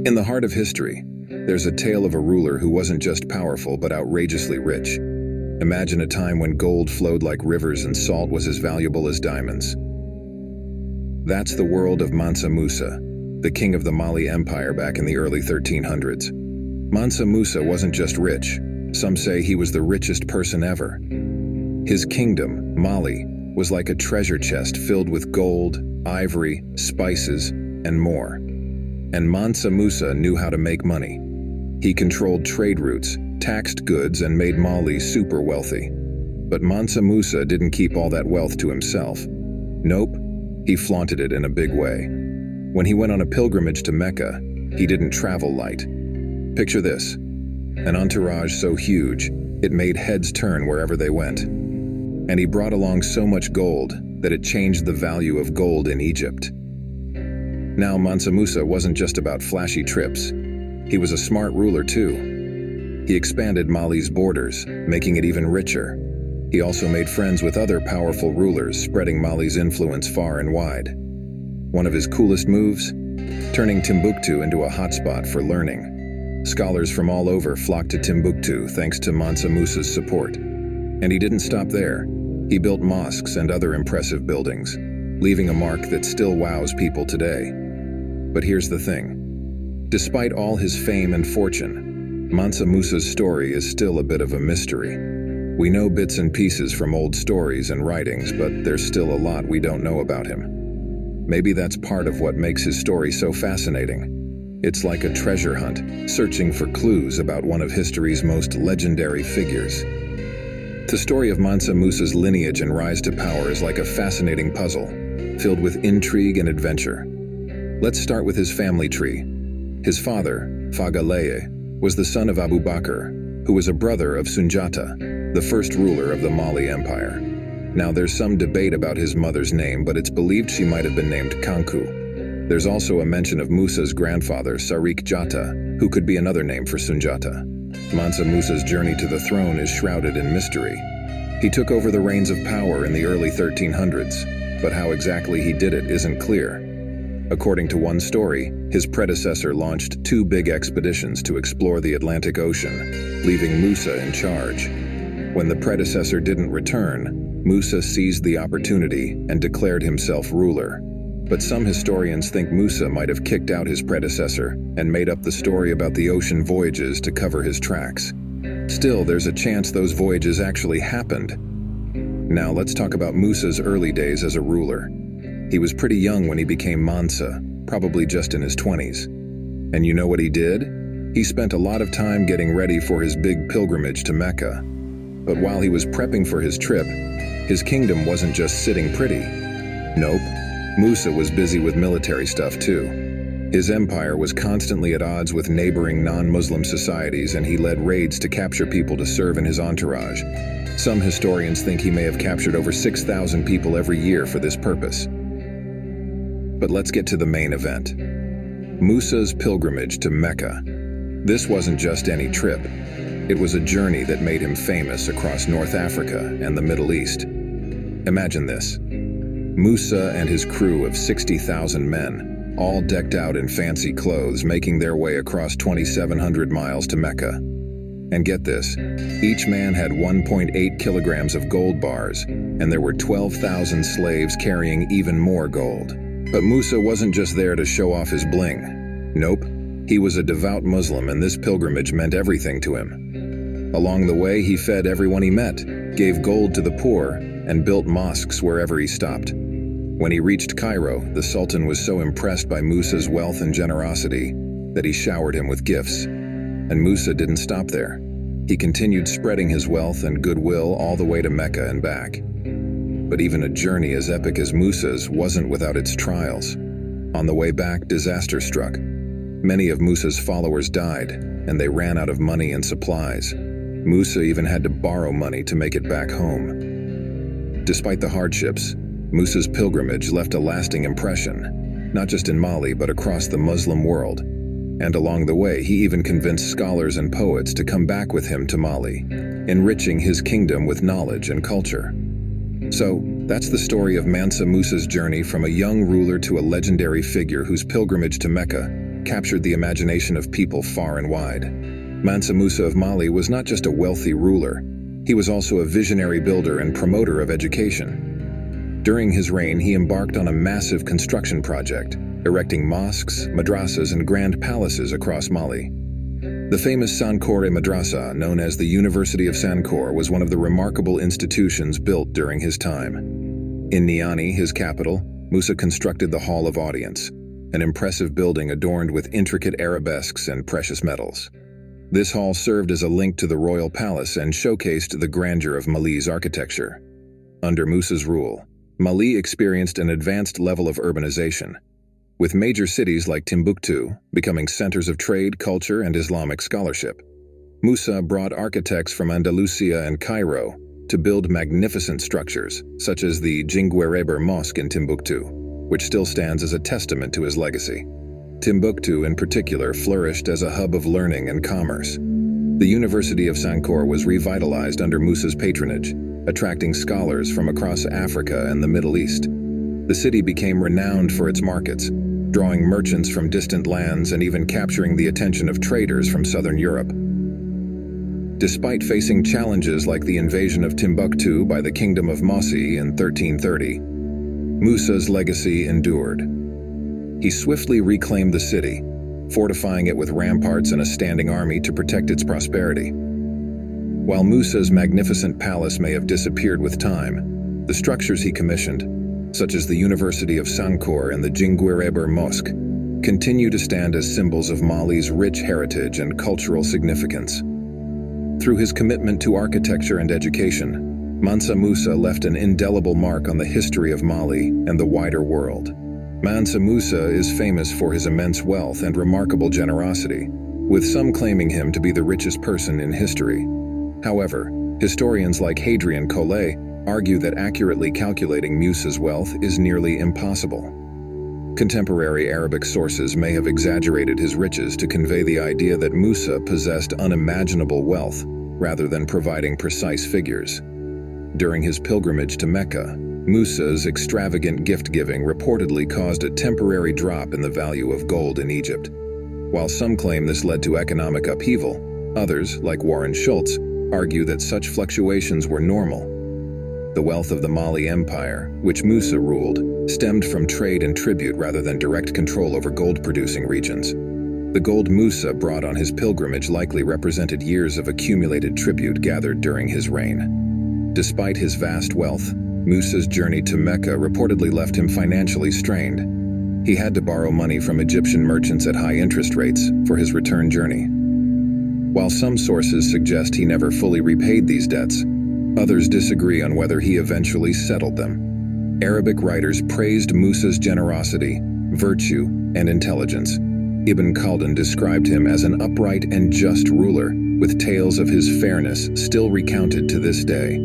In the heart of history, there's a tale of a ruler who wasn't just powerful but outrageously rich. Imagine a time when gold flowed like rivers and salt was as valuable as diamonds. That's the world of Mansa Musa, the king of the Mali Empire back in the early 1300s. Mansa Musa wasn't just rich. Some say he was the richest person ever. His kingdom, Mali, was like a treasure chest filled with gold, ivory, spices, and more. And Mansa Musa knew how to make money. He controlled trade routes, taxed goods, and made Mali super wealthy. But Mansa Musa didn't keep all that wealth to himself. Nope, he flaunted it in a big way. When he went on a pilgrimage to Mecca, he didn't travel light. Picture this: an entourage so huge, it made heads turn wherever they went. And he brought along so much gold that it changed the value of gold in Egypt. Now, Mansa Musa wasn't just about flashy trips. He was a smart ruler too. He expanded Mali's borders, making it even richer. He also made friends with other powerful rulers, spreading Mali's influence far and wide. One of his coolest moves? Turning Timbuktu into a hotspot for learning. Scholars from all over flocked to Timbuktu thanks to Mansa Musa's support. And he didn't stop there. He built mosques and other impressive buildings, leaving a mark that still wows people today. But here's the thing. Despite all his fame and fortune, Mansa Musa's story is still a bit of a mystery. We know bits and pieces from old stories and writings, but there's still a lot we don't know about him. Maybe that's part of what makes his story so fascinating. It's like a treasure hunt, searching for clues about one of history's most legendary figures. The story of Mansa Musa's lineage and rise to power is like a fascinating puzzle, filled with intrigue and adventure. Let's start with his family tree. His father, Fagaleye, was the son of Abu Bakr, who was a brother of Sunjata, the first ruler of the Mali Empire. Now, there's some debate about his mother's name, but it's believed she might have been named Kanku. There's also a mention of Musa's grandfather, Sarik Jata, who could be another name for Sunjata. Mansa Musa's journey to the throne is shrouded in mystery. He took over the reins of power in the early 1300s, but how exactly he did it isn't clear. According to one story, his predecessor launched 2 big expeditions to explore the Atlantic Ocean, leaving Musa in charge. When the predecessor didn't return, Musa seized the opportunity and declared himself ruler. But some historians think Musa might have kicked out his predecessor and made up the story about the ocean voyages to cover his tracks. Still, there's a chance those voyages actually happened. Now, let's talk about Musa's early days as a ruler. He was pretty young when he became Mansa, probably just in his 20s. And you know what he did? He spent a lot of time getting ready for his big pilgrimage to Mecca. But while he was prepping for his trip, his kingdom wasn't just sitting pretty. Nope, Musa was busy with military stuff too. His empire was constantly at odds with neighboring non-Muslim societies, and he led raids to capture people to serve in his entourage. Some historians think he may have captured over 6,000 people every year for this purpose. But let's get to the main event. Musa's pilgrimage to Mecca. This wasn't just any trip. It was a journey that made him famous across North Africa and the Middle East. Imagine this. Musa and his crew of 60,000 men, all decked out in fancy clothes, making their way across 2,700 miles to Mecca. And get this, each man had 1.8 kilograms of gold bars, and there were 12,000 slaves carrying even more gold. But Musa wasn't just there to show off his bling. Nope, he was a devout Muslim, and this pilgrimage meant everything to him. Along the way, he fed everyone he met, gave gold to the poor, and built mosques wherever he stopped. When he reached Cairo, the Sultan was so impressed by Musa's wealth and generosity that he showered him with gifts. And Musa didn't stop there. He continued spreading his wealth and goodwill all the way to Mecca and back. But even a journey as epic as Musa's wasn't without its trials. On the way back, disaster struck. Many of Musa's followers died, and they ran out of money and supplies. Musa even had to borrow money to make it back home. Despite the hardships, Musa's pilgrimage left a lasting impression, not just in Mali but across the Muslim world. And along the way, he even convinced scholars and poets to come back with him to Mali, enriching his kingdom with knowledge and culture. So, that's the story of Mansa Musa's journey from a young ruler to a legendary figure whose pilgrimage to Mecca captured the imagination of people far and wide. Mansa Musa of Mali was not just a wealthy ruler, he was also a visionary builder and promoter of education. During his reign, he embarked on a massive construction project, erecting mosques, madrasas, and grand palaces across Mali. The famous Sankore Madrasa, known as the University of Sankore, was one of the remarkable institutions built during his time. In Niani, his capital, Musa constructed the Hall of Audience, an impressive building adorned with intricate arabesques and precious metals. This hall served as a link to the royal palace and showcased the grandeur of Mali's architecture. Under Musa's rule, Mali experienced an advanced level of urbanization, with major cities like Timbuktu becoming centers of trade, culture, and Islamic scholarship. Musa brought architects from Andalusia and Cairo to build magnificent structures, such as the Jingwereber Mosque in Timbuktu, which still stands as a testament to his legacy. Timbuktu, in particular, flourished as a hub of learning and commerce. The University of Sankore was revitalized under Musa's patronage, attracting scholars from across Africa and the Middle East. The city became renowned for its markets, drawing merchants from distant lands and even capturing the attention of traders from southern Europe. Despite facing challenges like the invasion of Timbuktu by the Kingdom of Mossi in 1330, Musa's legacy endured. He swiftly reclaimed the city, fortifying it with ramparts and a standing army to protect its prosperity. While Musa's magnificent palace may have disappeared with time, the structures he commissioned, such as the University of Sankore and the Jingwereber Mosque, continue to stand as symbols of Mali's rich heritage and cultural significance. Through his commitment to architecture and education, Mansa Musa left an indelible mark on the history of Mali and the wider world. Mansa Musa is famous for his immense wealth and remarkable generosity, with some claiming him to be the richest person in history. However, historians like Hadrian Collet argue that accurately calculating Musa's wealth is nearly impossible. Contemporary Arabic sources may have exaggerated his riches to convey the idea that Musa possessed unimaginable wealth, rather than providing precise figures. During his pilgrimage to Mecca, Musa's extravagant gift-giving reportedly caused a temporary drop in the value of gold in Egypt. While some claim this led to economic upheaval, others, like Warren Schultz, argue that such fluctuations were normal. The wealth of the Mali Empire, which Musa ruled, stemmed from trade and tribute rather than direct control over gold-producing regions. The gold Musa brought on his pilgrimage likely represented years of accumulated tribute gathered during his reign. Despite his vast wealth, Musa's journey to Mecca reportedly left him financially strained. He had to borrow money from Egyptian merchants at high interest rates for his return journey. While some sources suggest he never fully repaid these debts, others disagree on whether he eventually settled them. Arabic writers praised Musa's generosity, virtue, and intelligence. Ibn Khaldun described him as an upright and just ruler, with tales of his fairness still recounted to this day.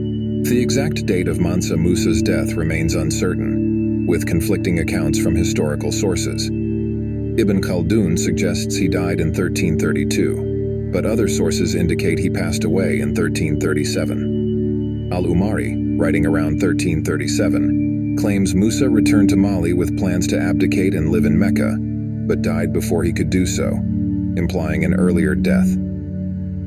The exact date of Mansa Musa's death remains uncertain, with conflicting accounts from historical sources. Ibn Khaldun suggests he died in 1332, but other sources indicate he passed away in 1337. Al-Umari, writing around 1337, claims Musa returned to Mali with plans to abdicate and live in Mecca, but died before he could do so, implying an earlier death.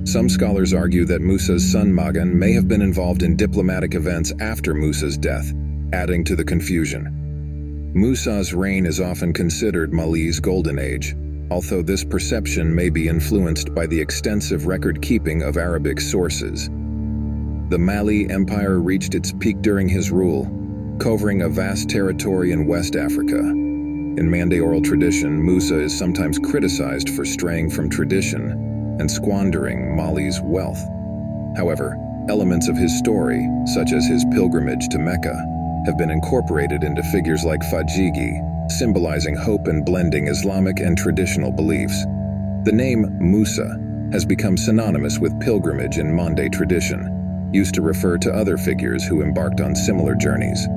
Some scholars argue that Musa's son Magan may have been involved in diplomatic events after Musa's death, adding to the confusion. Musa's reign is often considered Mali's golden age, although this perception may be influenced by the extensive record-keeping of Arabic sources. The Mali Empire reached its peak during his rule, covering a vast territory in West Africa. In Mande oral tradition, Musa is sometimes criticized for straying from tradition and squandering Mali's wealth. However, elements of his story, such as his pilgrimage to Mecca, have been incorporated into figures like Fajigi, symbolizing hope and blending Islamic and traditional beliefs. The name Musa has become synonymous with pilgrimage in Mande tradition, used to refer to other figures who embarked on similar journeys.